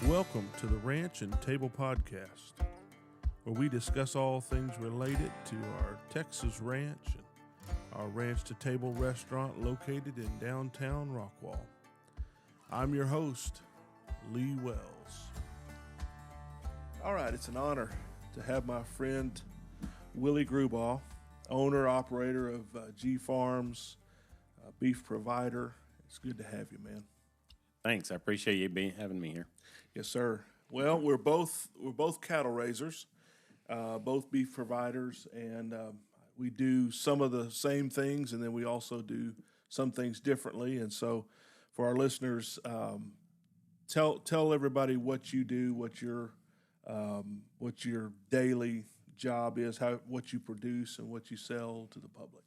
Welcome to the Ranch and Table Podcast, where we discuss all things related to our Texas ranch and our Ranch to Table restaurant located in downtown Rockwall. I'm your host, Lee Wells. All right, it's an honor to have my friend Willie Grubaugh, owner-operator of G Farms, beef provider. It's good to have you, man. Thanks. I appreciate you having me here. Yes, sir. Well, we're both cattle raisers, both beef providers, and we do some of the same things, and then we also do some things differently. And so, for our listeners, tell everybody what you do, what your daily job is, what you produce, and what you sell to the public.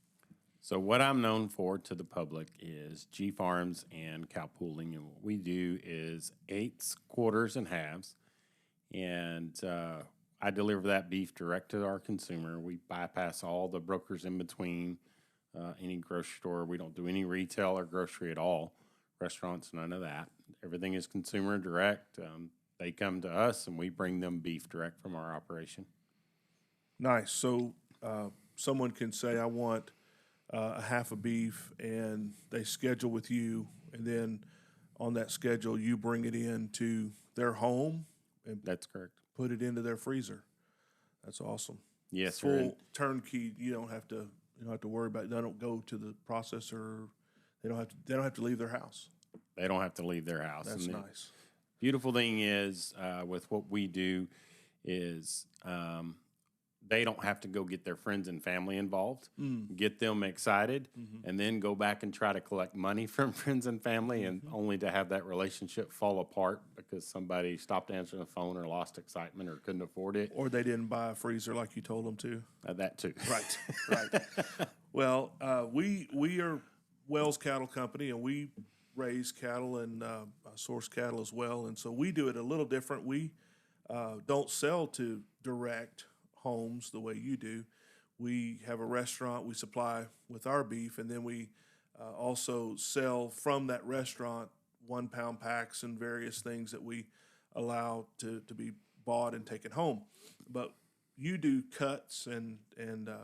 So what I'm known for to the public is G Farms and cow pooling, and what we do is eighths, quarters, and halves, and I deliver that beef direct to our consumer. We bypass all the brokers in between, any grocery store. We don't do any retail or grocery at all. Restaurants, none of that. Everything is consumer direct. They come to us, and we bring them beef direct from our operation. Nice. So someone can say, I want a half a beef, and they schedule with you, and then on that schedule, you bring it in to their home and That's correct. put it into their freezer. That's awesome. Yes, sir. Full turnkey. You don't have to worry about it. They don't go to the processor. They don't have to leave their house. They don't have to leave their house. That's And nice. the beautiful thing is with what we do is they don't have to go get their friends and family involved, get them excited, and then go back and try to collect money from friends and family, and only to have that relationship fall apart because somebody stopped answering the phone or lost excitement or couldn't afford it. Or they didn't buy a freezer like you told them to. That too. Right. Well, we are Wells Cattle Company, and we raise cattle and source cattle as well. And so we do it a little different. We don't sell to direct homes the way you do. We have a restaurant. We supply with our beef, and then we also sell from that restaurant 1 pound packs and various things that we allow to be bought and taken home. But you do cuts and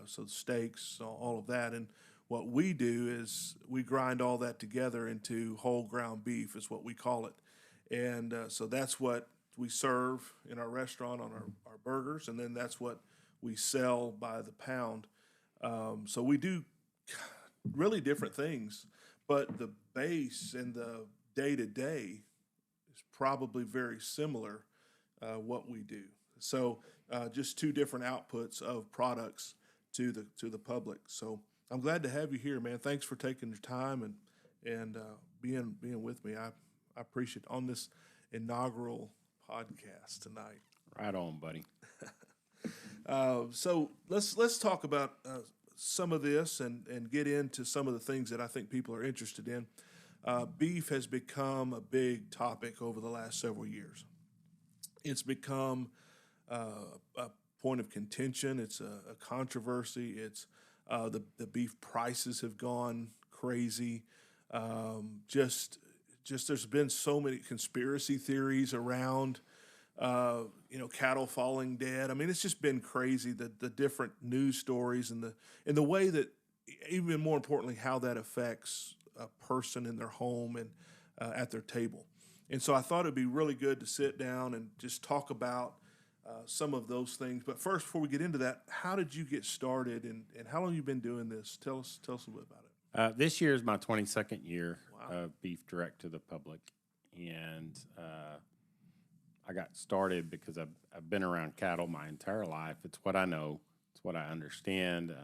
so steaks, all of that. And what we do is we grind all that together into whole ground beef is what we call it. And so that's what we serve in our restaurant on our burgers, and then that's what we sell by the pound. So we do really different things, but the base and the day-to-day is probably very similar what we do. So just two different outputs of products to the public. So I'm glad to have you here, man. Thanks for taking your time and being with me. I appreciate it on this inaugural podcast tonight. Right on, buddy. So let's talk about some of this and get into some of the things that I think people are interested in. Beef has become a big topic over the last several years. It's become a point of contention. It's a controversy. It's the beef prices have gone crazy. Just there's been so many conspiracy theories around cattle falling dead. I mean, it's just been crazy, the different news stories and the way that, even more importantly, how that affects a person in their home and at their table. And so I thought it'd be really good to sit down and just talk about some of those things. But first, before we get into that, how did you get started and how long have you been doing this? Tell us a little bit about it. This year is my 22nd year Wow. of beef direct to the public, and I got started because I've been around cattle my entire life. It's what I know. It's what I understand.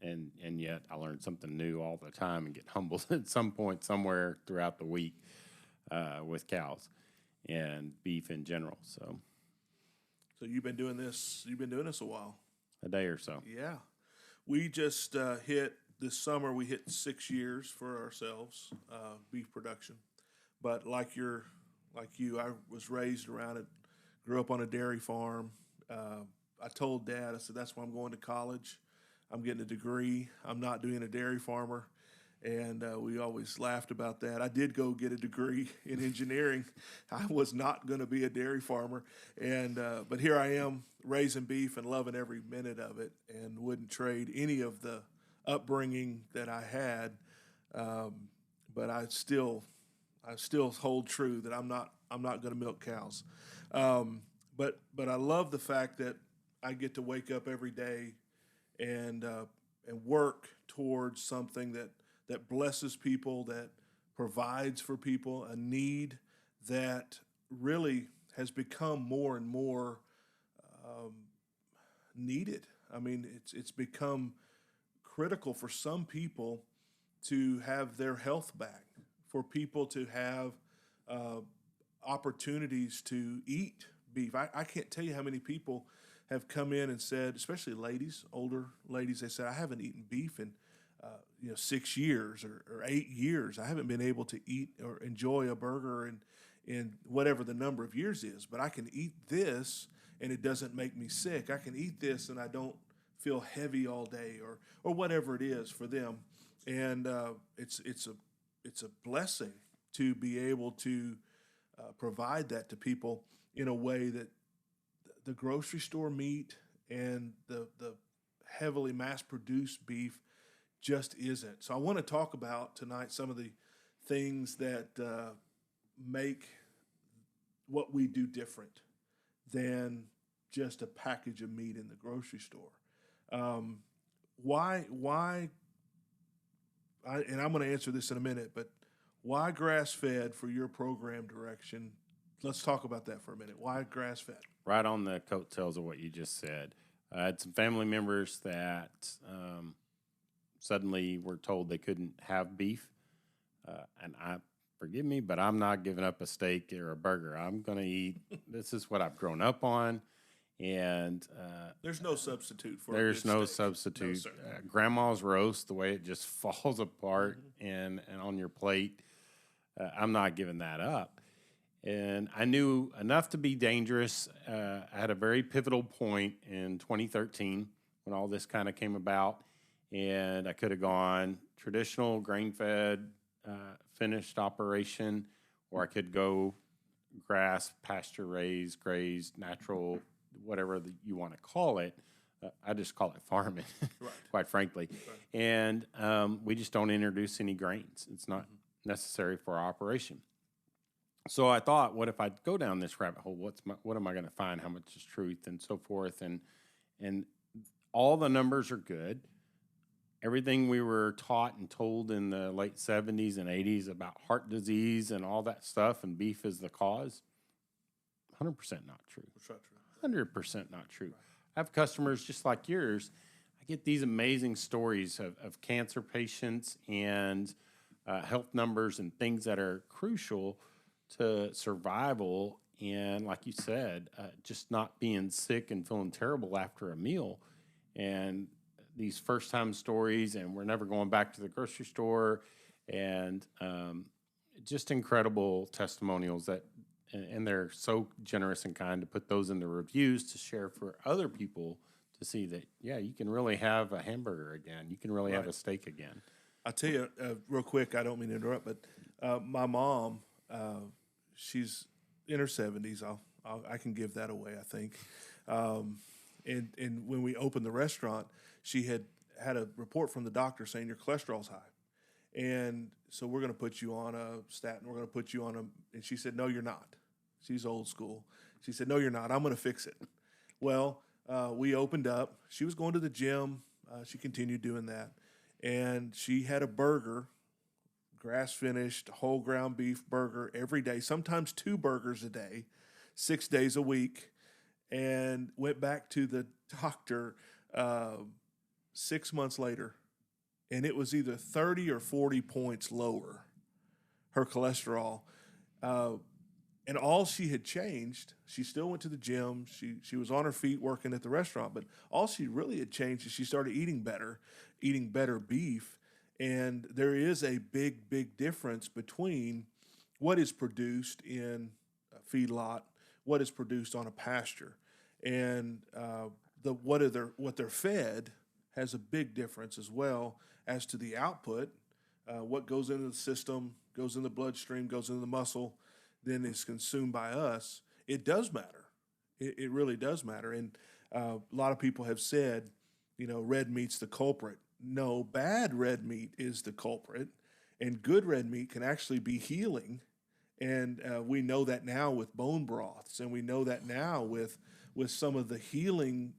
And yet I learn something new all the time and get humbled at some point somewhere throughout the week with cows and beef in general. So you've been doing this a while. a day or so. Yeah. We just hit this summer, we hit 6 years for ourselves, beef production. But like you, I was raised around it, grew up on a dairy farm. I told Dad, I said, that's why I'm going to college. I'm getting a degree. I'm not doing a dairy farmer. And we always laughed about that. I did go get a degree in engineering. I was not going to be a dairy farmer, and but here I am raising beef and loving every minute of it, and wouldn't trade any of the upbringing that I had. But I still hold true that I'm not going to milk cows. But I love the fact that I get to wake up every day and work towards something that blesses people, that provides for people, a need that really has become more and more needed. I mean, it's become critical for some people to have their health back, for people to have opportunities to eat beef. I can't tell you how many people have come in and said, especially ladies, older ladies, they said, I haven't eaten beef in 6 years or 8 years. I haven't been able to eat or enjoy a burger in whatever the number of years is, but I can eat this and it doesn't make me sick. I can eat this and I don't feel heavy all day, or whatever it is for them. And it's a blessing to be able to provide that to people in a way that the grocery store meat and the heavily mass-produced beef just isn't. So I want to talk about tonight some of the things that make what we do different than just a package of meat in the grocery store. Why? And I'm going to answer this in a minute, but why grass-fed for your program direction? Let's talk about that for a minute. Why grass-fed? Right on the coattails of what you just said. I had some family members that suddenly were told they couldn't have beef. And forgive me, but I'm not giving up a steak or a burger. I'm going to eat. This is what I've grown up on. And there's no substitute for there's a good no steak. substitute. No, Grandma's roast, the way it just falls apart and on your plate, I'm not giving that up. And I knew enough to be dangerous. I had a very pivotal point in 2013 when all this kind of came about, and I could have gone traditional grain-fed, finished operation, or I could go grass, pasture-raised, grazed, natural, whatever you want to call it. I just call it farming, Right. quite frankly. Right. And we just don't introduce any grains. It's not necessary for our operation. So I thought, what if I go down this rabbit hole? What am I going to find? How much is truth and so forth? And all the numbers are good. Everything we were taught and told in the late 70s and 80s about heart disease and all that stuff and beef is the cause, 100% not true. It's not true. 100% not true. I have customers just like yours. I get these amazing stories of cancer patients and health numbers and things that are crucial to survival. And like you said, just not being sick and feeling terrible after a meal. And these first-time stories, and we're never going back to the grocery store, and just incredible testimonials that, and they're so generous and kind to put those in the reviews to share for other people to see that, yeah, you can really have a hamburger again. You can really have a steak again. I'll tell you real quick, I don't mean to interrupt, but my mom, she's in her 70s. I can give that away, I think. And when we opened the restaurant, she had a report from the doctor saying your cholesterol's high. And so we're going to put you on a statin. We're going to put you on and she said, no, you're not. She's old school. She said, no, you're not. I'm going to fix it. Well, we opened up. She was going to the gym. She continued doing that. And she had a burger, grass-finished, whole ground beef burger every day, sometimes 2 burgers a day, 6 days a week, and went back to the doctor 6 months later, and it was either 30 or 40 points lower, her cholesterol. And all she had changed, she still went to the gym, she was on her feet working at the restaurant, but all she really had changed is she started eating better beef. And there is a big, big difference between what is produced in a feedlot, what is produced on a pasture. And what they're fed has a big difference as well as to the output. what goes into the system, goes in the bloodstream, goes into the muscle, then is consumed by us, it does matter. It really does matter. And a lot of people have said, red meat's the culprit. No, bad red meat is the culprit, and good red meat can actually be healing. And we know that now with bone broths, and we know that now with some of the healing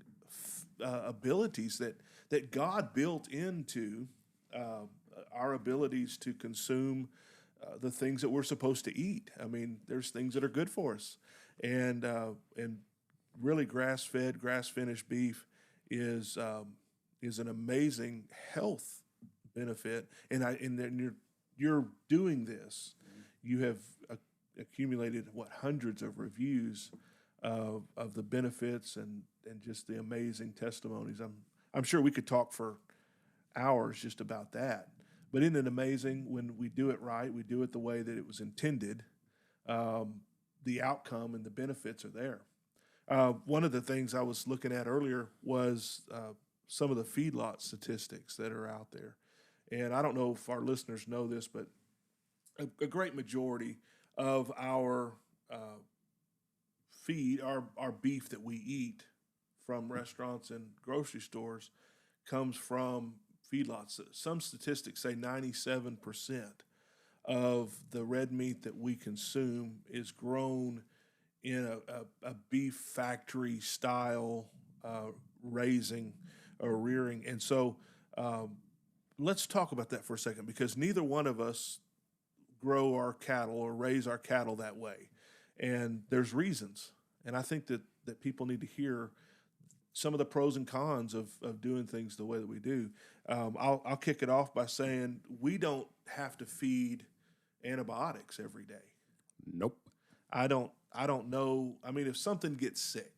abilities that God built into our abilities to consume the things that we're supposed to eat. I mean, there's things that are good for us, and really grass-fed, grass-finished beef is an amazing health benefit. And then you're doing this. You have accumulated hundreds of reviews of the benefits and just the amazing testimonies. I'm sure we could talk for hours just about that. But isn't it amazing when we do it right, we do it the way that it was intended, the outcome and the benefits are there. One of the things I was looking at earlier was some of the feedlot statistics that are out there. And I don't know if our listeners know this, but a great majority of our our beef that we eat from restaurants and grocery stores comes from feedlots. Some statistics say 97% of the red meat that we consume is grown in a beef factory style raising or rearing. And so let's talk about that for a second, because neither one of us grow our cattle or raise our cattle that way. And there's reasons. And I think that people need to hear some of the pros and cons of doing things the way that we do. I'll kick it off by saying we don't have to feed antibiotics every day. Nope. I don't know. I mean, if something gets sick,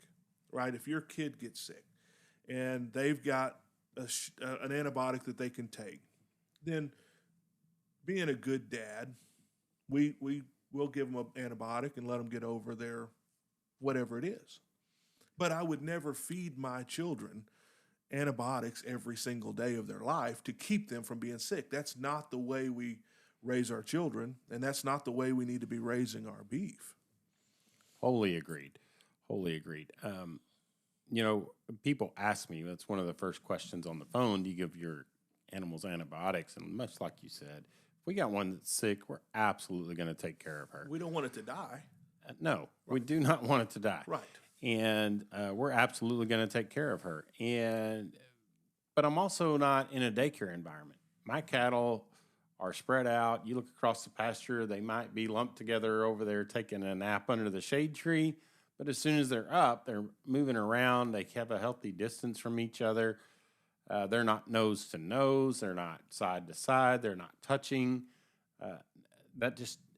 right? If your kid gets sick and they've got an antibiotic that they can take, then being a good dad, we'll give them an antibiotic and let them get over their whatever it is. But I would never feed my children antibiotics every single day of their life to keep them from being sick. That's not the way we raise our children, and that's not the way we need to be raising our beef. Wholly agreed. Wholly agreed. People ask me, that's one of the first questions on the phone, do you give your animals antibiotics? And much like you said, if we got one that's sick, we're absolutely going to take care of her. We don't want it to die. No, right. We do not want it to die. Right. And we're absolutely going to take care of her. But I'm also not in a daycare environment. My cattle are spread out. You look across the pasture, they might be lumped together over there taking a nap under the shade tree. But as soon as they're up, they're moving around. They have a healthy distance from each other. They're not nose to nose. They're not side to side. They're not touching.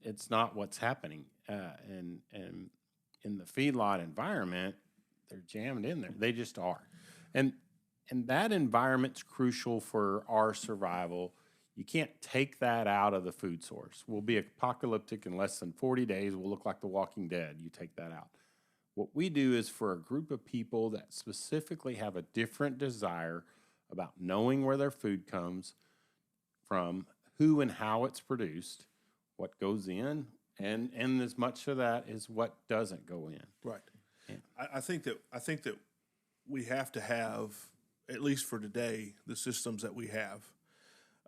It's not what's happening. And in the feedlot environment, they're jammed in there. They just are. And that environment's crucial for our survival. You can't take that out of the food source. We'll be apocalyptic in less than 40 days. We'll look like the Walking Dead. You take that out. What we do is for a group of people that specifically have a different desire about knowing where their food comes from, who and how it's produced, what goes in, and as much of that is what doesn't go in. Right. Yeah. I think that we have to have, at least for today, the systems that we have.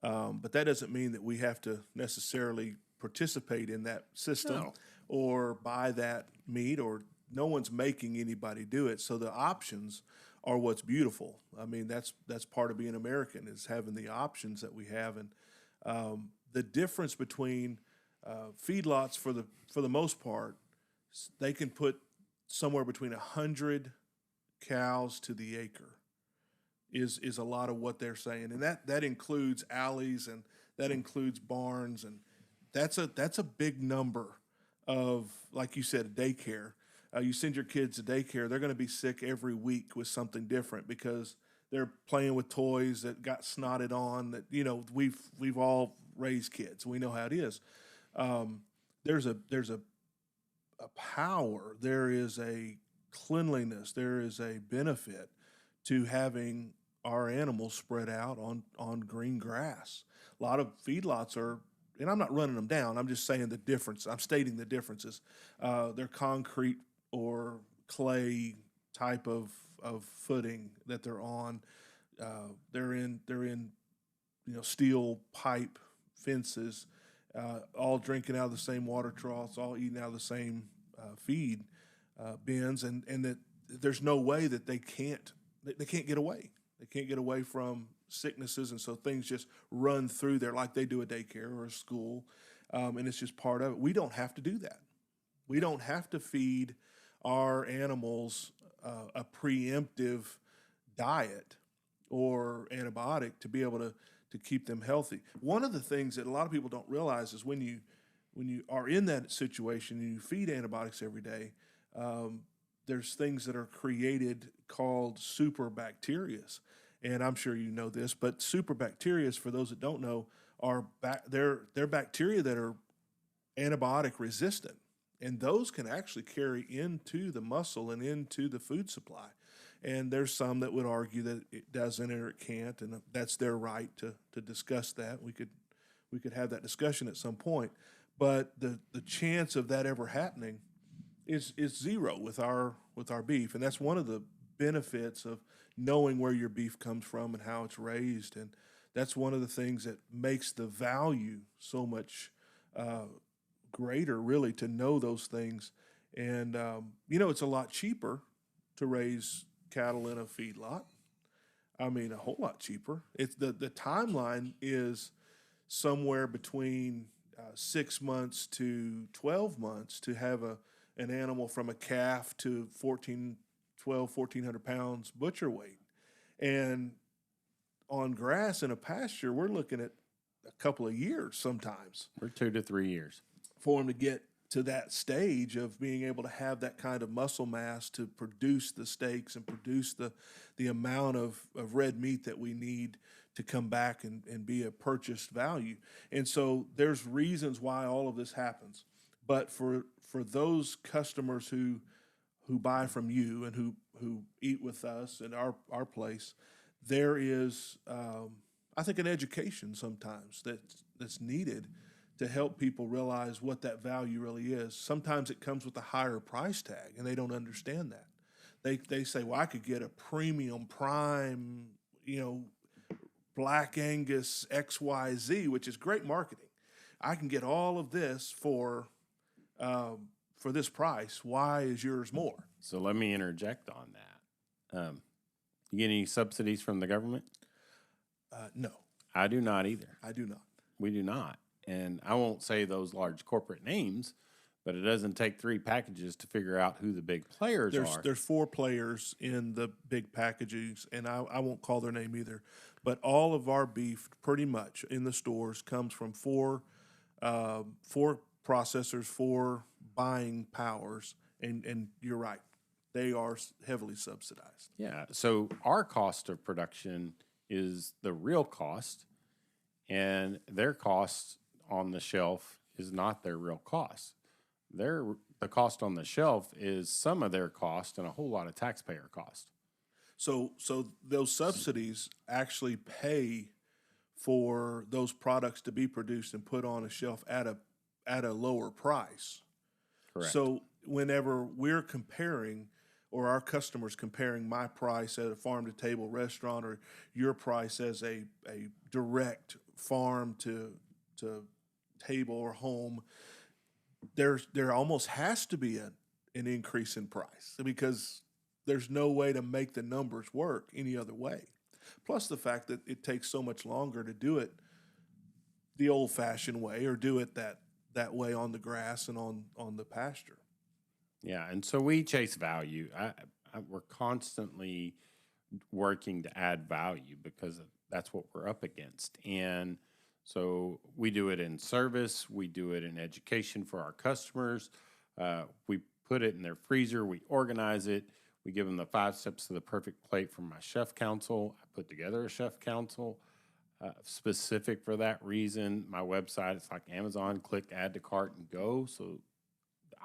But that doesn't mean that we have to necessarily participate in that system or buy that meat, or no one's making anybody do it. So the options are what's beautiful. I mean, that's part of being American, is having the options that we have. And the difference between feedlots, for the most part, they can put somewhere between 100 cows to the acre. Is a lot of what they're saying, and that includes alleys, and that includes barns, and that's a big number of, like you said, daycare. You send your kids to daycare, they're going to be sick every week with something different because they're playing with toys that got snotted on. That we've all raised kids, we know how it is. There's a power, there is a cleanliness, there is a benefit to having our animals spread out on green grass. A lot of feedlots are, and I'm not running them down. I'm just saying the difference. I'm stating the differences. They're concrete or clay type of footing that they're on. They're in steel pipe fences, all drinking out of the same water troughs, all eating out of the same feed bins, and that there's no way that they can't get away. They can't get away from sicknesses, and so things just run through there like they do a daycare or a school, and it's just part of it. We don't have to do that. We don't have to feed our animals a preemptive diet or antibiotic to be able to keep them healthy. One of the things that a lot of people don't realize is when you are in that situation and you feed antibiotics every day, there's things that are created called superbacterias. And I'm sure you know this, but superbacterias, for those that don't know, are they're bacteria that are antibiotic resistant. And those can actually carry into the muscle and into the food supply. And there's some that would argue that it doesn't or it can't, and that's their right to discuss that. We could have that discussion at some point. But the chance of that ever happening is zero with our beef. And that's one of the benefits of knowing where your beef comes from and how it's raised. And that's one of the things that makes the value so much greater, really, to know those things. And, it's a lot cheaper to raise cattle in a feedlot. I mean, a whole lot cheaper. It's the timeline is somewhere between 6 months to 12 months to have an animal from a calf to 1,400 pounds butcher weight. And on grass in a pasture, we're looking at a couple of years sometimes. We're 2 to 3 years. For them to get to that stage of being able to have that kind of muscle mass to produce the steaks and produce the amount of red meat that we need to come back and be a purchased value. And so there's reasons why all of this happens. But for those customers who buy from you and who eat with us at our place, there is, I think, an education sometimes that's needed to help people realize what that value really is. Sometimes it comes with a higher price tag, and they don't understand that. They say, well, I could get a premium prime, Black Angus XYZ, which is great marketing. I can get all of this for this price. Why is yours more? So let me interject on that. You get any subsidies from the government? No. I do not either. I do not. We do not. And I won't say those large corporate names, but it doesn't take 3 packages to figure out who the big players are. There's 4 players in the big packages, and I won't call their name either. But all of our beef, pretty much in the stores, comes from 4 processors, 4 buying powers, and you're right, they are heavily subsidized. Yeah. So our cost of production is the real cost, and their cost on the shelf is not their real cost. The cost on the shelf is some of their cost and a whole lot of taxpayer cost. So those subsidies actually pay for those products to be produced and put on a shelf at a lower price. Correct. So whenever we're comparing, or our customers comparing my price at a farm-to-table restaurant or your price as a direct farm to table or home, there almost has to be an increase in price because there's no way to make the numbers work any other way. Plus the fact that it takes so much longer to do it the old-fashioned way or do it that way on the grass and on the pasture. Yeah, and so we chase value. We're constantly working to add value because that's what we're up against. And so we do it in service. We do it in education for our customers. We put it in their freezer. We organize it. We give them the 5 steps to the perfect plate from my chef council. I put together a chef council specific for that reason. My website, it's like Amazon, click add to cart and go. So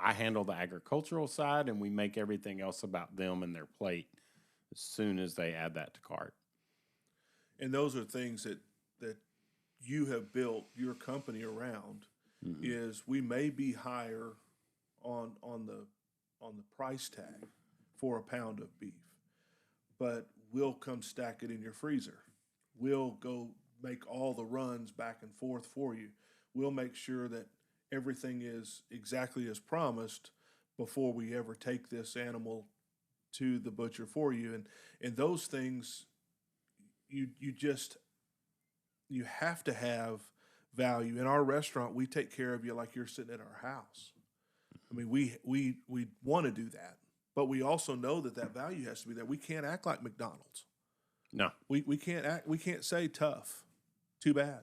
I handle the agricultural side, and we make everything else about them and their plate as soon as they add that to cart. And those are things that you have built your company around is we may be higher on the price tag for a pound of beef, but we'll come stack it in your freezer. We'll go make all the runs back and forth for you. We'll make sure that everything is exactly as promised before we ever take this animal to the butcher for you. And those things, you have to have value. In our restaurant, we take care of you like you're sitting at our house. I mean, we want to do that, but we also know that value has to be there. We can't act like McDonald's. No. We can't say tough, too bad.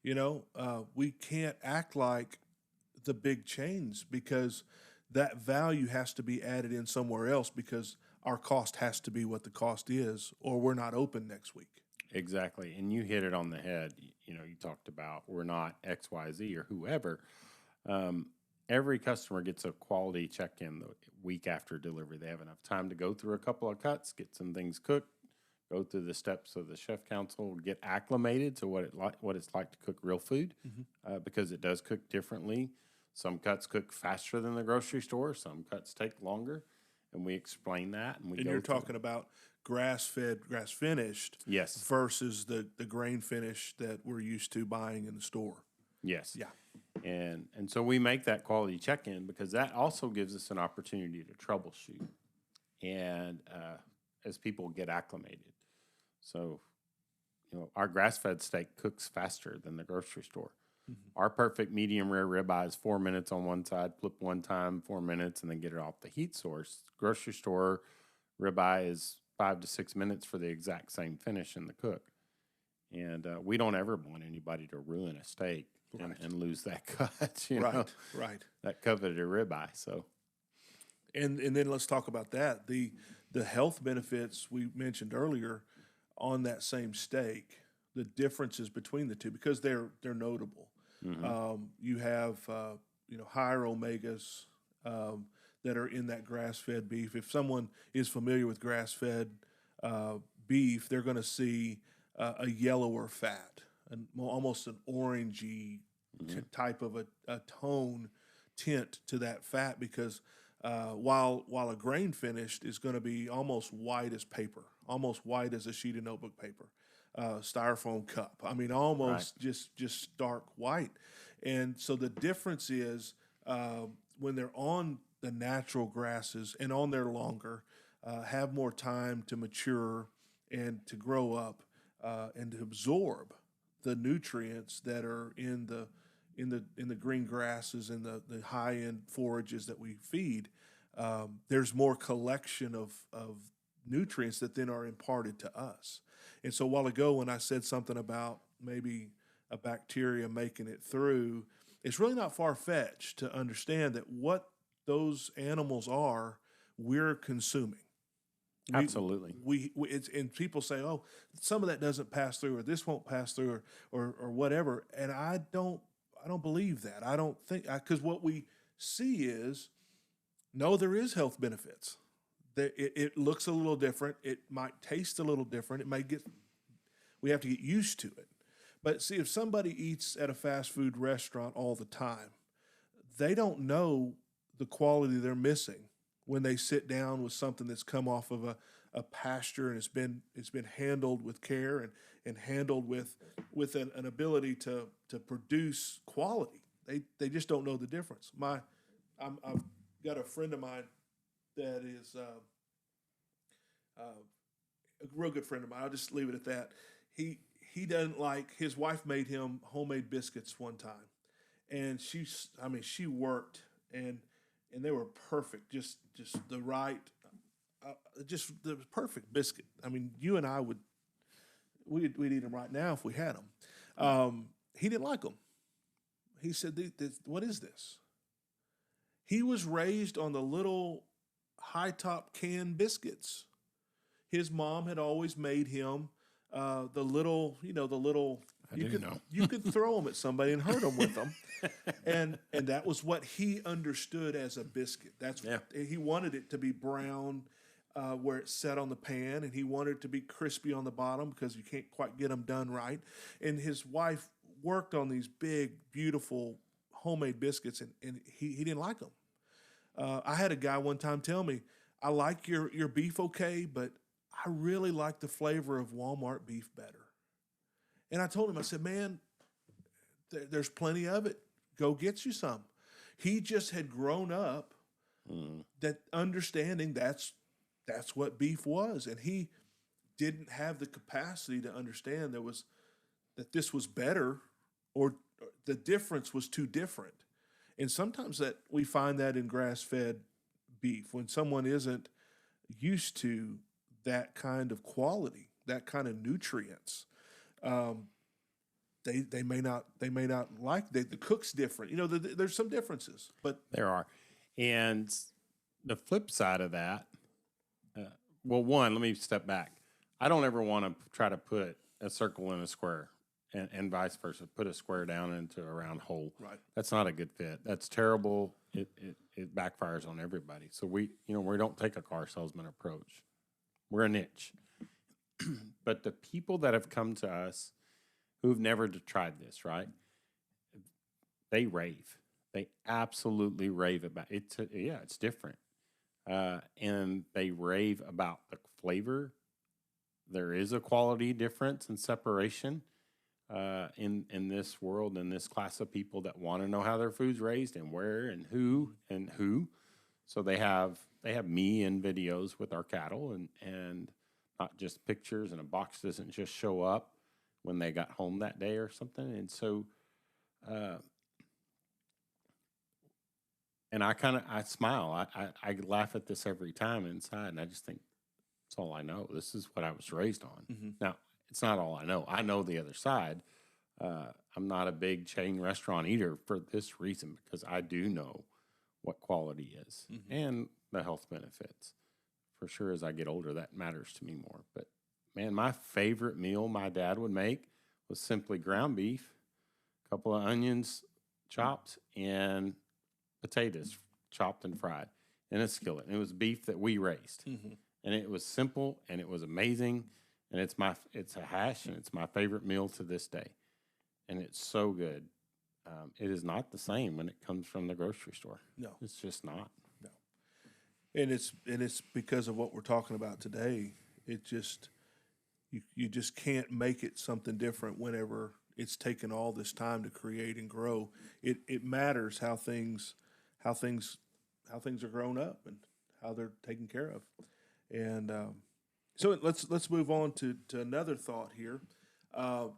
We can't act like the big chains, because that value has to be added in somewhere else, because our cost has to be what the cost is, or we're not open next week. Exactly. And you hit it on the head. You talked about we're not XYZ or whoever. Every customer gets a quality check-in the week after delivery. They have enough time to go through a couple of cuts, get some things cooked, go through the steps of the chef council, get acclimated to what it's like to cook real food, because it does cook differently. Some cuts cook faster than the grocery store. Some cuts take longer, and we explain that. And you're talking about grass-fed, grass-finished, yes, versus the grain finish that we're used to buying in the store. Yes. Yeah. And so we make that quality check-in, because that also gives us an opportunity to troubleshoot, and as people get acclimated. So, our grass-fed steak cooks faster than the grocery store. Our perfect medium rare ribeye is 4 minutes on one side, flip one time, 4 minutes, and then get it off the heat source. Grocery store ribeye is 5 to 6 minutes for the exact same finish in the cook. And we don't ever want anybody to ruin a steak and lose that cut, Right. that coveted ribeye. So, and then let's talk about that. The health benefits we mentioned earlier on that same steak, the differences between the two, because they're notable. You have higher omegas that are in that grass-fed beef. If someone is familiar with grass-fed beef, they're going to see a yellower fat, and almost an orangey type of a tone tint to that fat, because while a grain finished is going to be almost white as paper, almost white as a sheet of notebook paper, styrofoam cup. I mean, almost just stark white. And so the difference is when they're on the natural grasses and on there longer, have more time to mature and to grow up and to absorb the nutrients that are in the green grasses and the high end forages that we feed. There's more collection of nutrients that then are imparted to us. And so a while ago, when I said something about maybe a bacteria making it through, it's really not far-fetched to understand that what those animals are, we're consuming. absolutely. And people say, oh, some of that doesn't pass through, or this won't pass through, or whatever. And I don't believe that. I don't think, because what we see is, no, there is health benefits. It looks a little different. It might taste a little different. We have to get used to it. But see, if somebody eats at a fast food restaurant all the time, they don't know the quality they're missing when they sit down with something that's come off of a pasture and it's been handled with care and handled with an ability to produce quality. They just don't know the difference. I've got a friend of mine that is a real good friend of mine. I'll just leave it at that. He doesn't like, his wife made him homemade biscuits one time, and she worked and they were perfect, just the right, just the perfect biscuit. I mean, you and I we'd eat them right now if we had them. He didn't like them. He said, "What is this?" He was raised on the little high top can biscuits. His mom had always made him the little. You could throw them at somebody and hurt them with them, and that was what he understood as a biscuit. He wanted it to be brown, where it's set on the pan, and he wanted it to be crispy on the bottom because you can't quite get them done right. And his wife worked on these big, beautiful homemade biscuits, and he didn't like them. I had a guy one time tell me, I like your beef okay, but I really like the flavor of Walmart beef better. And I told him, I said, man, there's plenty of it. Go get you some. He just had grown up that understanding that's what beef was, and he didn't have the capacity to understand that this was better, or the difference was too different. And sometimes that we find that in grass-fed beef, when someone isn't used to that kind of quality, that kind of nutrients, they may not like the cook's different. There's some differences, but There are. And the flip side of that, well, one, let me step back. I don't ever want to try to put a circle in a square and vice versa, put a square down into a round hole. Right. That's not a good fit. That's terrible. It backfires on everybody. So we don't take a car salesman approach. We're a niche. But the people that have come to us who've never tried this, right? They rave. They absolutely rave about it. It's different. And they rave about the flavor. There is a quality difference and separation in this world, in this class of people that want to know how their food's raised and where and who. So they have me in videos with our cattle and not just pictures, and a box doesn't just show up when they got home that day or something. And so, and I smile. I laugh at this every time inside, and I just think, it's all I know. This is what I was raised on. Mm-hmm. Now, it's not all I know. I know the other side. I'm not a big chain restaurant eater for this reason, because I do know what quality is and the health benefits. For sure, as I get older, that matters to me more. But, man, my favorite meal my dad would make was simply ground beef, a couple of onions chopped, and potatoes chopped and fried in a skillet. And it was beef that we raised. Mm-hmm. And it was simple, and it was amazing, and it's a hash, and it's my favorite meal to this day, and it's so good. It is not the same when it comes from the grocery store. No, it's just not. No, and it's because of what we're talking about today. It just you just can't make it something different whenever it's taken all this time to create and grow. It matters how things are grown up and how they're taken care of. And so let's move on to another thought here.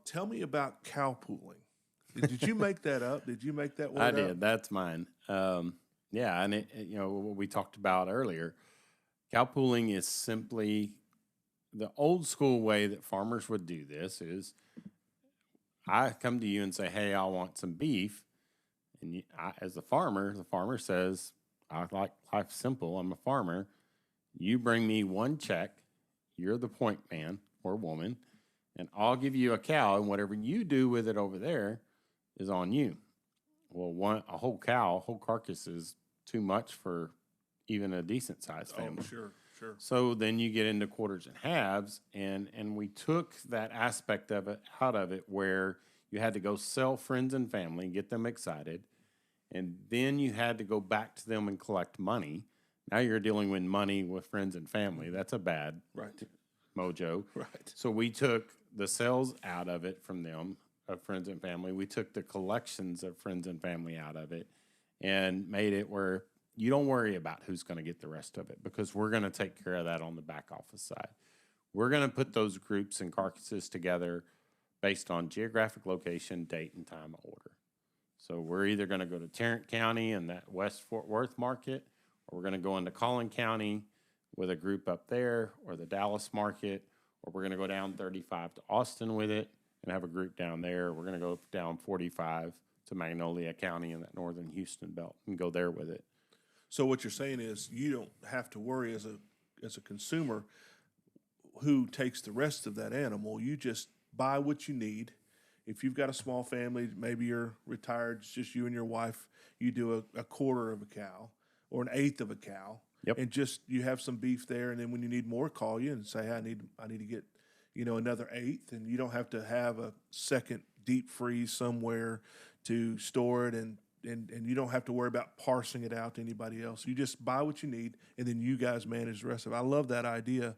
Tell me about cow pooling. Did you make that up? Did you make that one up? I did. That's mine. Yeah, and what we talked about earlier, cow pooling is simply the old school way that farmers would do this. Is I come to you and say, "Hey, I want some beef," and as the farmer says, "I like life simple. I'm a farmer. You bring me one check, you're the point man or woman, and I'll give you a cow, and whatever you do with it over there is on you." Well, a whole cow, a whole carcass is too much for even a decent-sized family. Oh, sure. So then you get into quarters and halves, and we took that aspect of it out of it where you had to go sell friends and family, get them excited, and then you had to go back to them and collect money. Now you're dealing with money with friends and family. That's a bad mojo. Right. So we took the sales out of it from them, of friends and family. We took the collections of friends and family out of it and made it where you don't worry about who's going to get the rest of it, because we're going to take care of that on the back office side. We're going to put those groups and carcasses together based on geographic location, date, and time of order. So we're either going to go to Tarrant County and that West Fort Worth market, or we're going to go into Collin County with a group up there, or the Dallas market, or we're going to go down 35 to Austin with it and have a group down there. We're going to go down 45 to Magnolia County in that northern Houston belt and go there with it. So what you're saying is you don't have to worry as a consumer who takes the rest of that animal. You just buy what you need. If you've got a small family, maybe you're retired, it's just you and your wife, you do a quarter of a cow or an eighth of a cow, Yep. and just you have some beef there, and then when you need more, call you and say, hey, I need to get another eighth, and you don't have to have a second deep freeze somewhere to store it, and you don't have to worry about parsing it out to anybody else. You just buy what you need, and then you guys manage the rest of it. I love that idea,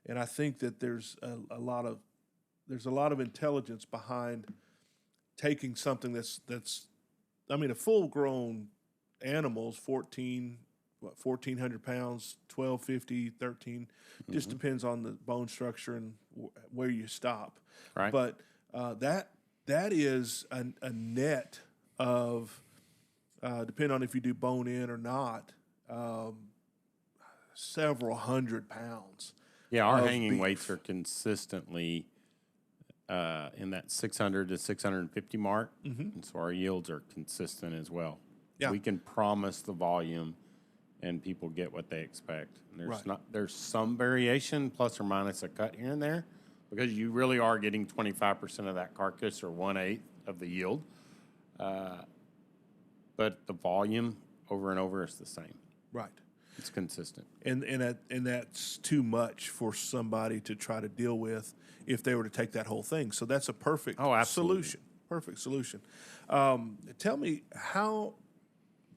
and I think that there's a lot of intelligence behind taking something that's I mean, a full grown animal's 1,400 pounds, 1,250, 13, just depends on the bone structure and where you stop. Right. But that is a net of, depending on if you do bone in or not, several hundred pounds. Yeah, our of hanging beef. weights are consistently in that 600 to 650 mark, and so our yields are consistent as well. Yeah. We can promise the volume, and people get what they expect. And Right. there's some variation, plus or minus a cut here and there, because you really are getting 25% of that carcass or 1/8 of the yield, but the volume over and over is the same. Right. It's consistent. And that's too much for somebody to try to deal with if they were to take that whole thing. So that's a perfect absolutely. solution. Perfect solution. Tell me how.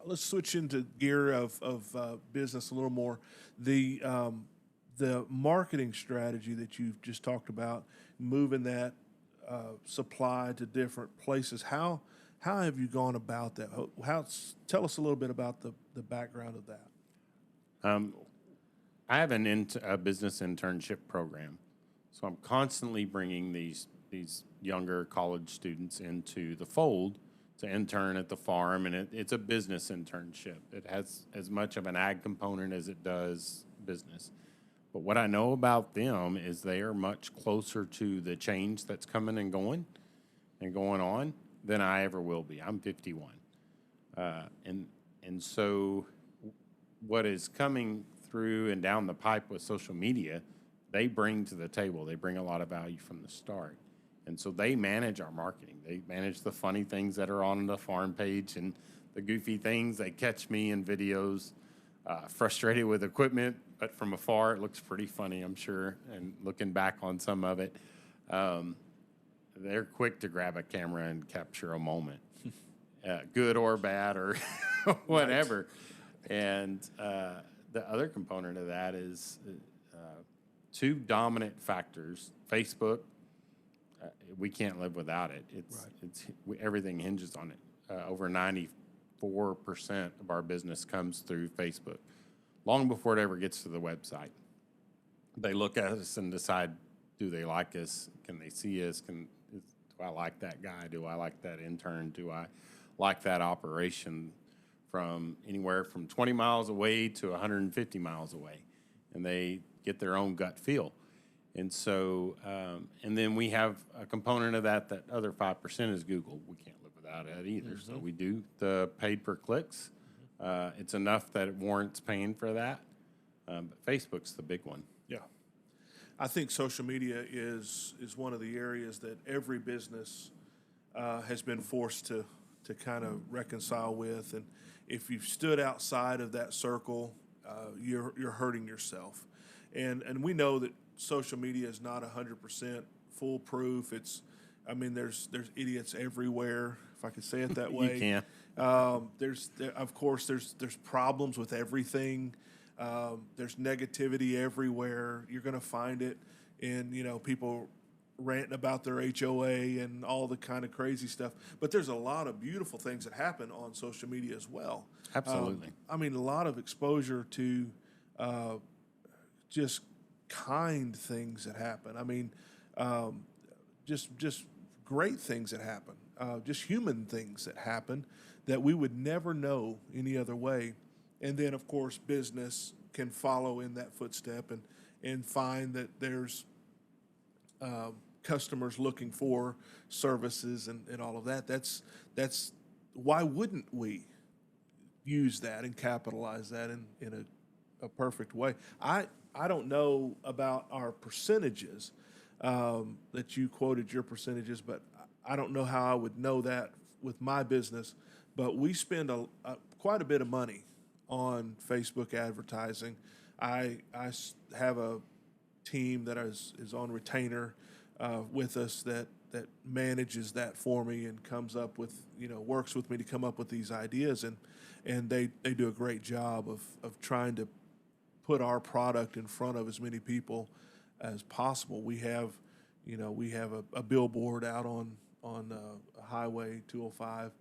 Let's switch into gear of business a little more. The marketing strategy that you've just talked about, moving that supply to different places. How have you gone about that? Tell us a little bit about the background of that. I have a business internship program, so I'm constantly bringing these younger college students into the fold to intern at the farm, and it's a business internship. It has as much of an ag component as it does business. But what I know about them is they are much closer to the change that's coming and going on than I ever will be. I'm 51, and so what is coming through and down the pipe with social media, they bring to the table. They bring a lot of value from the start. And so they manage our marketing. They manage the funny things that are on the farm page and the goofy things. They catch me in videos, frustrated with equipment, but from afar it looks pretty funny, I'm sure. And looking back on some of it, they're quick to grab a camera and capture a moment, good or bad or whatever. And the other component of that is two dominant factors. Facebook, we can't live without it. Everything hinges on it. Over 94% of our business comes through Facebook, long before it ever gets to the website. They look at us and decide, do they like us? Can they see us? Do I like that guy? Do I like that intern? Do I like that operation? From anywhere from 20 miles away to 150 miles away, and they get their own gut feel. And so, and then we have a component of that other 5% is Google. We can't live without it either. So we do the paid per clicks. It's enough that it warrants paying for that. But Facebook's the big one. Yeah. I think social media is one of the areas that every business has been forced to kind of reconcile with. And if you've stood outside of that circle, you're hurting yourself. And we know that social media is not 100% foolproof. There's idiots everywhere, if I could say it that way. You can. Of course, there's problems with everything. There's negativity everywhere. You're going to find it in, people ranting about their HOA and all the kind of crazy stuff. But there's a lot of beautiful things that happen on social media as well. Absolutely. A lot of exposure to just kind things that happen. Just great things that happen. Just human things that happen that we would never know any other way. And then, of course, business can follow in that footstep and find that there's customers looking for services and all of that. That's why wouldn't we use that and capitalize that in a perfect way? I don't know about our percentages that you quoted your percentages, but I don't know how I would know that with my business. But we spend quite a bit of money on Facebook advertising. Have a team that is on retainer with us that manages that for me and comes up with, works with me to come up with these ideas, and they do a great job of trying to put our product in front of as many people as possible. We have a billboard out on Highway 205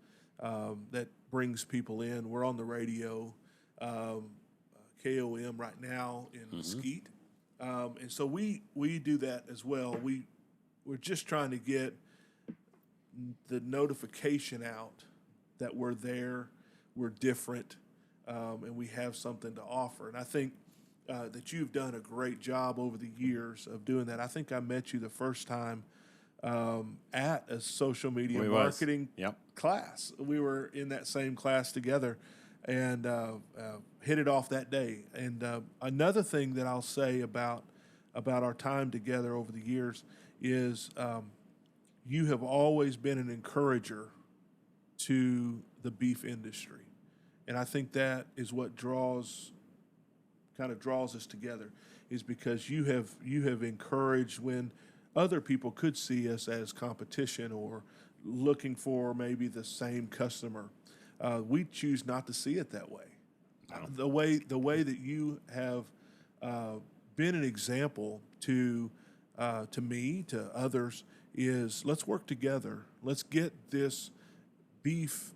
that brings people in. We're on the radio, KOM right now in Mesquite, and so we do that as well. We're just trying to get the notification out that we're there, we're different, and we have something to offer. And I think that you've done a great job over the years of doing that. I think I met you the first time at a social media marketing class. We were in that same class together and hit it off that day. And another thing that I'll say about our time together over the years is you have always been an encourager to the beef industry. And I think that is what draws us together, is because you have encouraged when other people could see us as competition or looking for maybe the same customer. We choose not to see it that way. The way that you have been an example to me, to others, is let's work together. Let's get this beef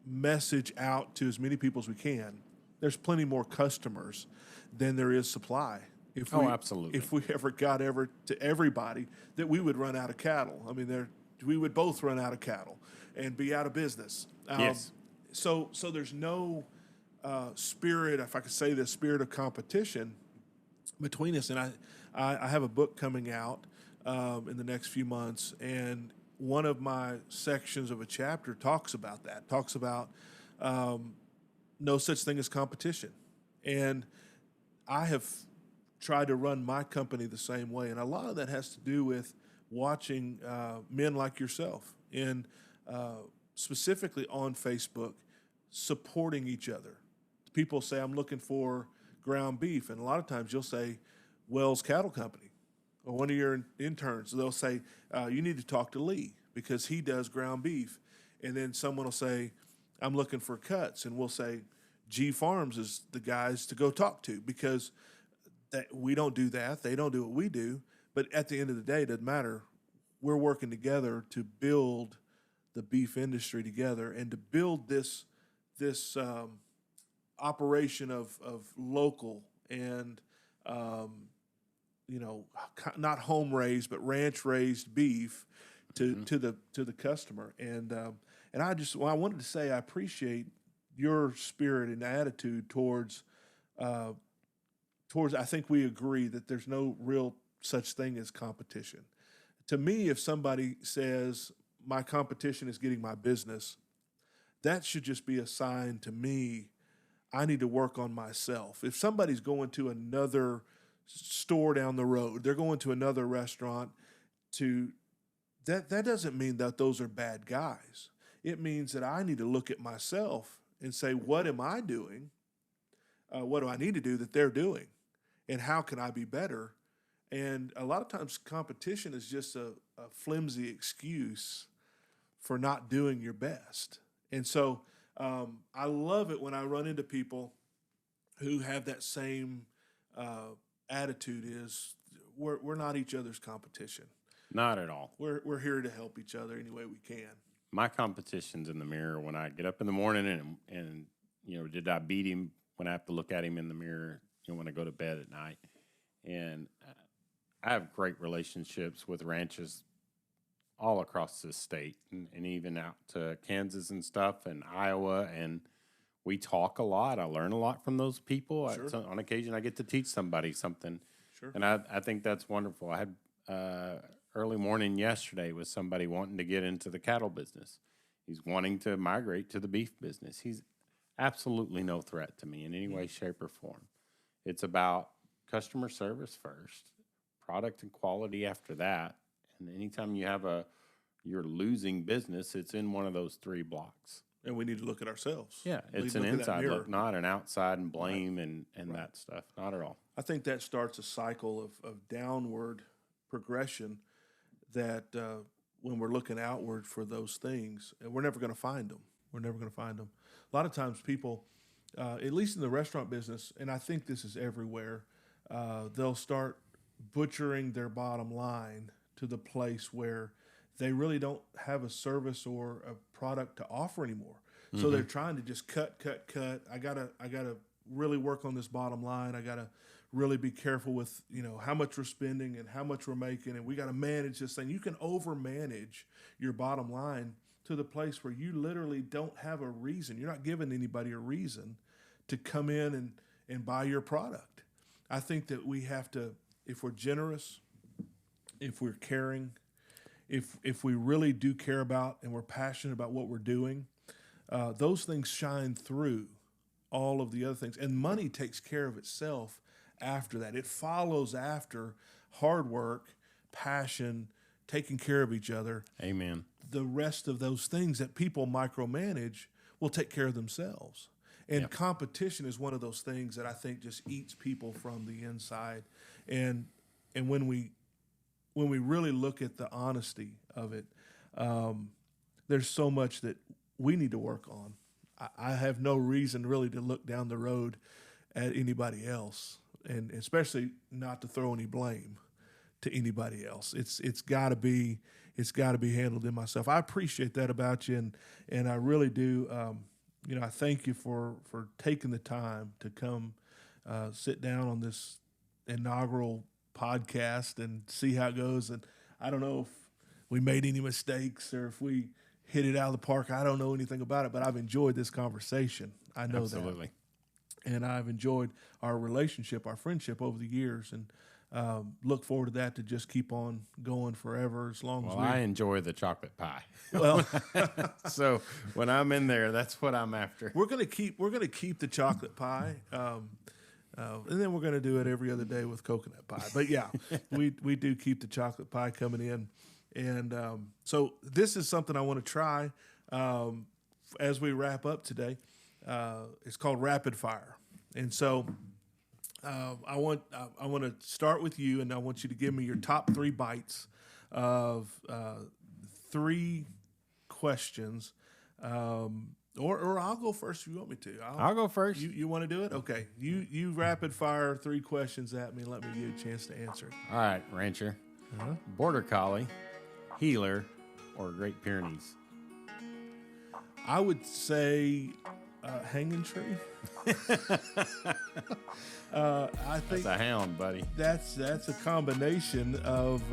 message out to as many people as we can. There's plenty more customers than there is supply. Absolutely. If we ever got to everybody, that we would run out of cattle. I mean, we would both run out of cattle and be out of business. Yes. So there's no spirit, if I could say this, spirit of competition between us. And I have a book coming out in the next few months, and one of my sections of a chapter talks about that. Talks about no such thing as competition, and I have tried to run my company the same way, and a lot of that has to do with watching men like yourself, and specifically on Facebook, supporting each other. People say, I'm looking for ground beef, and a lot of times you'll say, Wells Cattle Company, or one of your interns, they'll say, you need to talk to Lee because he does ground beef. And then someone will say, I'm looking for cuts, and we'll say, G Farms is the guys to go talk to, because we don't do that. They don't do what we do. But at the end of the day, it doesn't matter. We're working together to build the beef industry together and to build this operation of local and not home raised but ranch raised beef to the customer. And I wanted to say I appreciate your spirit and attitude towards. I think we agree that there's no real such thing as competition. To me, if somebody says my competition is getting my business, that should just be a sign to me I need to work on myself. If somebody's going to another store down the road, they're going to another restaurant, that doesn't mean that those are bad guys. It means that I need to look at myself and say, what am I doing? What do I need to do that they're doing? And how can I be better? And a lot of times competition is just a flimsy excuse for not doing your best. And so I love it when I run into people who have that same attitude, is we're not each other's competition. Not at all. We're here to help each other any way we can. My competition's in the mirror when I get up in the morning and did I beat him when I have to look at him in the mirror, when I go to bed at night. And I have great relationships with ranches all across this state and even out to Kansas and stuff and Iowa. And we talk a lot. I learn a lot from those people. Sure. On occasion, I get to teach somebody something. Sure. And I think that's wonderful. I had early morning yesterday with somebody wanting to get into the cattle business. He's wanting to migrate to the beef business. He's absolutely no threat to me in any way, shape, or form. It's about customer service first, product and quality after that. And anytime you have you're losing business, it's in one of those three blocks. And we need to look at ourselves. Yeah, We it's need an to look at that inside mirror. look, not an outside and blame and that stuff. Not at all. I think that starts a cycle of downward progression that when we're looking outward for those things, and we're never going to find them. We're never going to find them. A lot of times people, at least in the restaurant business, and I think this is everywhere, they'll start butchering their bottom line to the place where they really don't have a service or a product to offer anymore. So they're trying to just cut. I gotta really work on this bottom line. I gotta really be careful with how much we're spending and how much we're making, and we gotta manage this thing. You can over manage your bottom line to the place where you literally don't have a reason. You're not giving anybody a reason to come in and buy your product. I think that we have to, if we're generous, if we're caring, if we really do care about and we're passionate about what we're doing, those things shine through all of the other things. And money takes care of itself after that. It follows after hard work, passion, taking care of each other. Amen. The rest of those things that people micromanage will take care of themselves. And competition is one of those things that I think just eats people from the inside. And when we really look at the honesty of it, there's so much that we need to work on. I have no reason really to look down the road at anybody else, and especially not to throw any blame to anybody else. It's got to be handled in myself. I appreciate that about you, and I really do. I thank you for taking the time to come sit down on this inaugural podcast and see how it goes. And I don't know if we made any mistakes or if we hit it out of the park. I don't know anything about it, but I've enjoyed this conversation. I know Absolutely. that. And I've enjoyed our relationship, our friendship over the years, and look forward to that to just keep on going forever as long as we. I enjoy the chocolate pie. Well, So when I'm in there, that's what I'm after. we're gonna keep the chocolate pie, and then we're gonna do it every other day with coconut pie. But yeah, we do keep the chocolate pie coming in, and so this is something I want to try as we wrap up today. It's called Rapid Fire, and so. I want to start with you, and I want you to give me your top 3 bites of 3 questions, or I'll go first if you want me to. I'll go first. You want to do it? Okay. You rapid fire 3 questions at me. And let me give you a chance to answer. All right, Rancher. Border Collie, Healer, or Great Pyrenees? I would say Hanging Tree. I think That's a hound, buddy. that's a combination of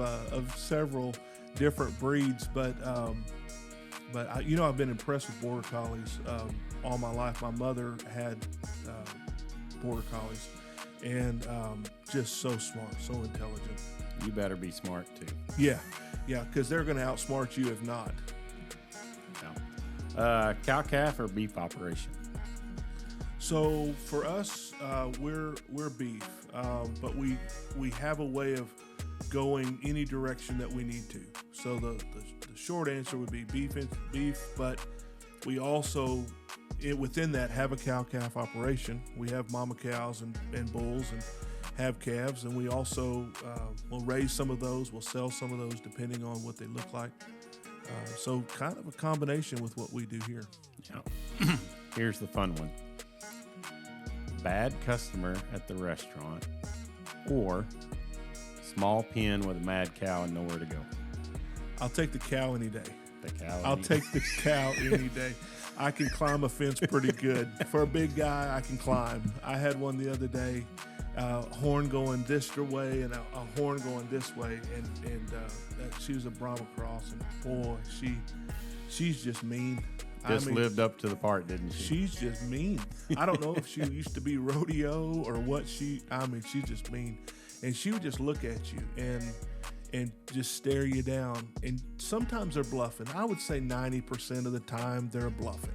several different breeds, but I've been impressed with border collies all my life. My mother had border collies, and just so smart, so intelligent. You better be smart too. Yeah, because they're going to outsmart you if not. No. Cow calf or beef operation? So for us, we're beef, but we have a way of going any direction that we need to. So the short answer would be beef, but we also within that have a cow calf operation. We have mama cows and bulls and have calves, and we also will raise some of those. We'll sell some of those depending on what they look like. So kind of a combination with what we do here. Yeah. Here's the fun one. Bad customer at the restaurant, or small pen with a mad cow and nowhere to go? I'll take the cow any day. The cow. I'll take the cow any day. I can climb a fence pretty good. For a big guy, I can climb. I had one the other day, horn going this way and a horn going this way, and she was a Brahma cross, and boy, she's just mean. Lived up to the part, didn't she? She's just mean. I don't know if she used to be rodeo or what she's just mean. And she would just look at you and just stare you down. And sometimes they're bluffing. I would say 90% of the time they're bluffing.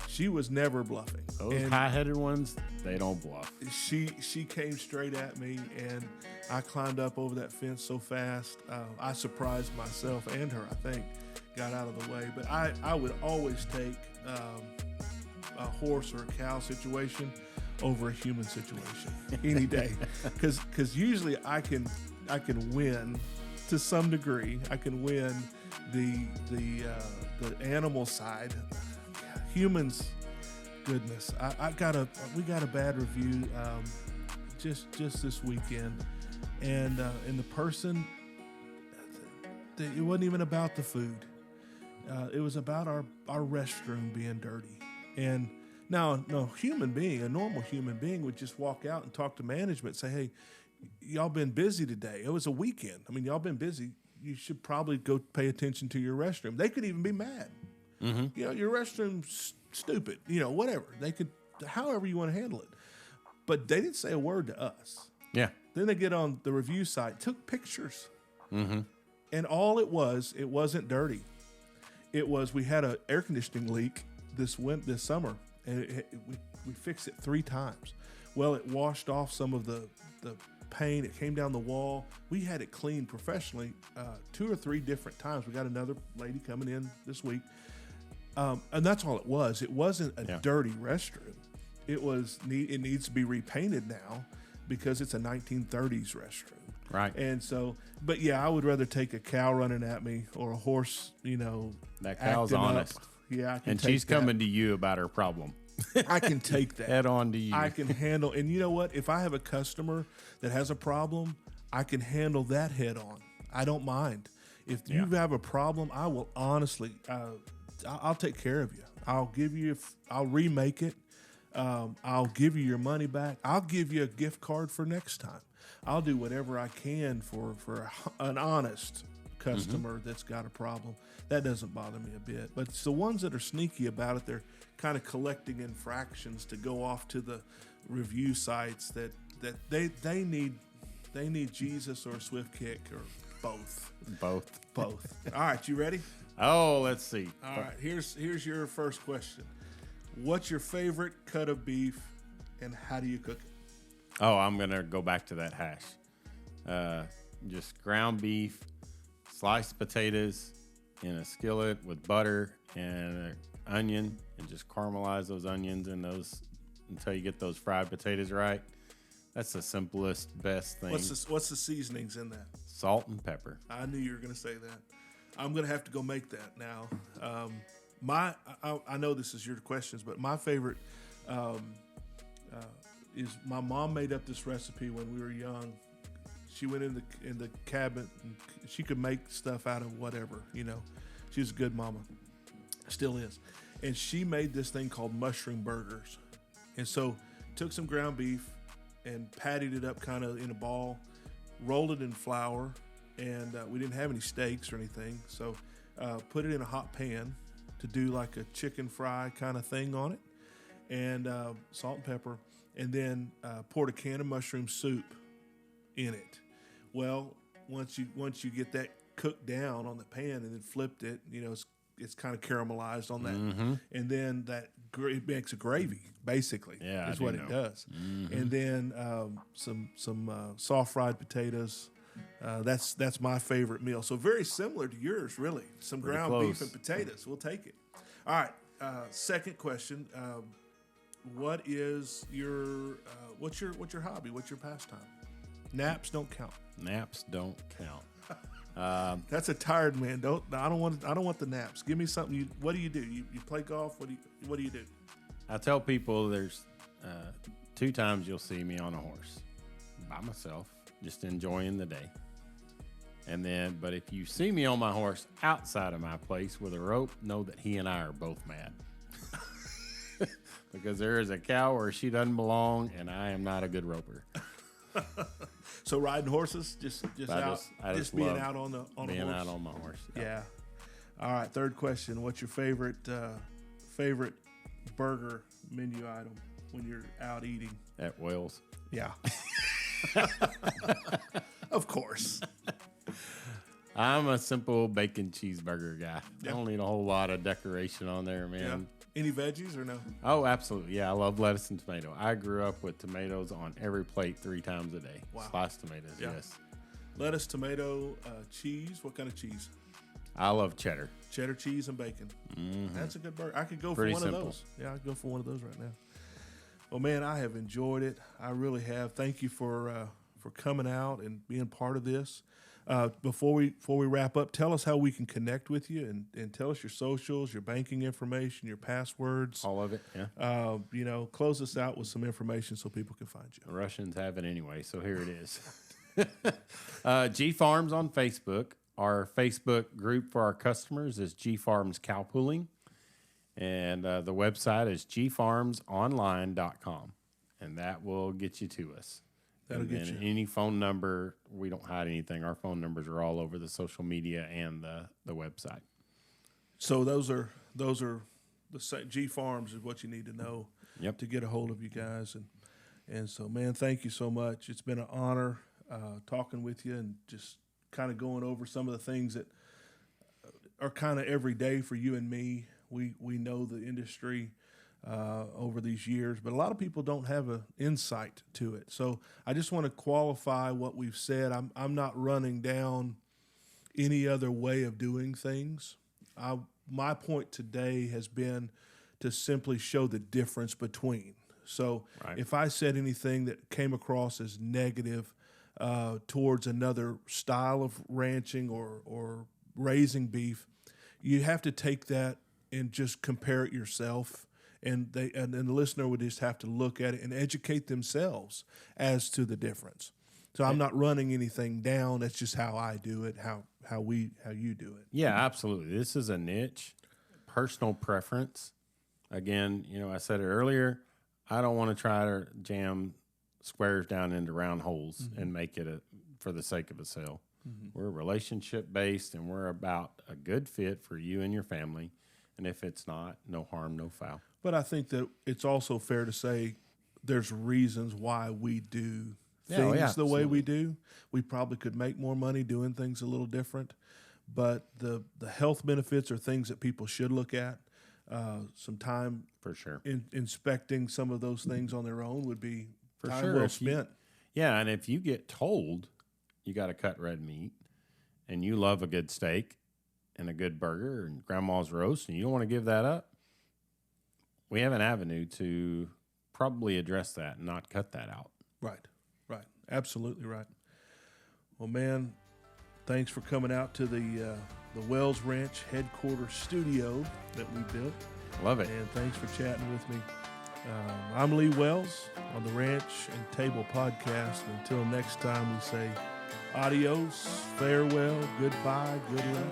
She was never bluffing. Those high-headed ones, they don't bluff. She came straight at me, and I climbed up over that fence so fast. I surprised myself and her, I think, got out of the way. But I would always take a horse or a cow situation over a human situation any day, because usually I can win to some degree. I can win the animal side. Humans, goodness, we got a bad review just this weekend, and the person, it wasn't even about the food. It was about our restroom being dirty. And now, no human being, a normal human being, would just walk out and talk to management, say, hey, y'all been busy today. It was a weekend. I mean, y'all been busy. You should probably go pay attention to your restroom. They could even be mad. Mm-hmm. You know, your restroom's stupid. You know, whatever. They could, however you want to handle it. But they didn't say a word to us. Yeah. Then they get on the review site, took pictures. Mm-hmm. And all it wasn't dirty. It was, we had an air conditioning leak this summer, and we fixed it 3 times. Well, it washed off some of the paint. It came down the wall. We had it cleaned professionally 2 or 3 different times. We got another lady coming in this week, and that's all it was. It wasn't a dirty restroom. It needs to be repainted now because it's a 1930s restroom. Right. And so, but yeah, I would rather take a cow running at me or a horse, you know. That cow's honest. Yeah, I can and take she's that. Coming to you about her problem. I can take that. Head on to you. I can handle, and you know what? If I have a customer that has a problem, I can handle that head on. I don't mind. If you have a problem, I will honestly, I'll take care of you. I'll remake it. I'll give you your money back. I'll give you a gift card for next time. I'll do whatever I can for an honest customer that's got a problem. That doesn't bother me a bit. But it's the ones that are sneaky about it. They're kind of collecting infractions to go off to the review sites that they need Jesus or a swift kick or both. Both. All right, you ready? Oh, let's see. All right, here's your first question. What's your favorite cut of beef, and how do you cook it? Oh, I'm going to go back to that hash. Just ground beef, sliced potatoes in a skillet with butter and an onion, and just caramelize those onions in those until you get those fried potatoes right. That's the simplest, best thing. What's the seasonings in that? Salt and pepper. I knew you were going to say that. I'm going to have to go make that now. I know this is your questions, but my favorite is my mom made up this recipe when we were young. She went in the cabinet and she could make stuff out of whatever, you know. She was a good mama, still is. And she made this thing called mushroom burgers. And so took some ground beef and patted it up kind of in a ball, rolled it in flour, and we didn't have any steaks or anything, so put it in a hot pan to do like a chicken fry kind of thing on it, and salt and pepper, and then poured a can of mushroom soup in it. Well, once you get that cooked down on the pan and then flipped it, you know, it's kind of caramelized on that, and then it makes a gravy basically. Yeah, is what it does. And then some soft fried potatoes. That's my favorite meal. So very similar to yours, really. Some ground beef and potatoes. We'll take it. All right. Second question. What is what's your hobby? What's your pastime? Naps don't count. Naps don't count. That's a tired man. I don't want the naps. Give me something. What do you do? You play golf? What do you do? I tell people there's 2 times you'll see me on a horse by myself, just enjoying the day. And then, but if you see me on my horse outside of my place with a rope, know that he and I are both mad. Because there is a cow where she doesn't belong, and I am not a good roper. So riding horses, just being out on a being horse. out on my horse. Yeah. All right. Third question. What's your favorite burger menu item when you're out eating? At Wells. Yeah. Of course. I'm a simple bacon cheeseburger guy. I don't need a whole lot of decoration on there, man. Yeah. Any veggies or no? Oh, absolutely. Yeah, I love lettuce and tomato. I grew up with tomatoes on every plate 3 times a day. Wow. Sliced tomatoes, yes. Lettuce, tomato, cheese. What kind of cheese? I love cheddar. Cheddar cheese and bacon. That's a good burger. I could go Pretty for one of simple. those. Yeah, I'd go for one of those right now. Well, man, I have enjoyed it. I really have. Thank you for coming out and being part of this. Before we wrap up, tell us how we can connect with you and tell us your socials, your banking information, your passwords. All of it, yeah. Close us out with some information so people can find you. The Russians have it anyway, so here it is. G Farms on Facebook. Our Facebook group for our customers is G Farms Cow Pooling. And the website is gfarmsonline.com. And that will get you to us. That'll get you. Any phone number, we don't hide anything. Our phone numbers are all over the social media and the website. So those are the G Farms is what you need to know to get a hold of you guys. And so, man, thank you so much. It's been an honor talking with you and just kind of going over some of the things that are kind of every day for you and me. We know the industry over these years, but a lot of people don't have an insight to it. So I just want to qualify what we've said. I'm not running down any other way of doing things. My point today has been to simply show the difference between. So if I said anything that came across as negative towards another style of ranching or raising beef, you have to take that and just compare it yourself. And the listener would just have to look at it and educate themselves as to the difference. So I'm not running anything down. That's just how I do it, how you do it. Yeah, absolutely. This is a niche, personal preference. Again, I said it earlier, I don't want to try to jam squares down into round holes and make it for the sake of a sale. We're relationship based, and we're about a good fit for you and your family. And if it's not, no harm, no foul. But I think that it's also fair to say there's reasons why we do things the way we do. We probably could make more money doing things a little different, but the health benefits are things that people should look at. Some time for sure inspecting some of those things on their own would be for time sure well spent. And if you get told you got to cut red meat and you love a good steak and a good burger and grandma's roast and you don't want to give that up, we have an avenue to probably address that and not cut that out. Right. Absolutely right. Well, man, thanks for coming out to the Wells Ranch headquarters studio that we built. Love it. And thanks for chatting with me. I'm Lee Wells on the Ranch and Table podcast. Until next time, we say adios, farewell, goodbye, good luck.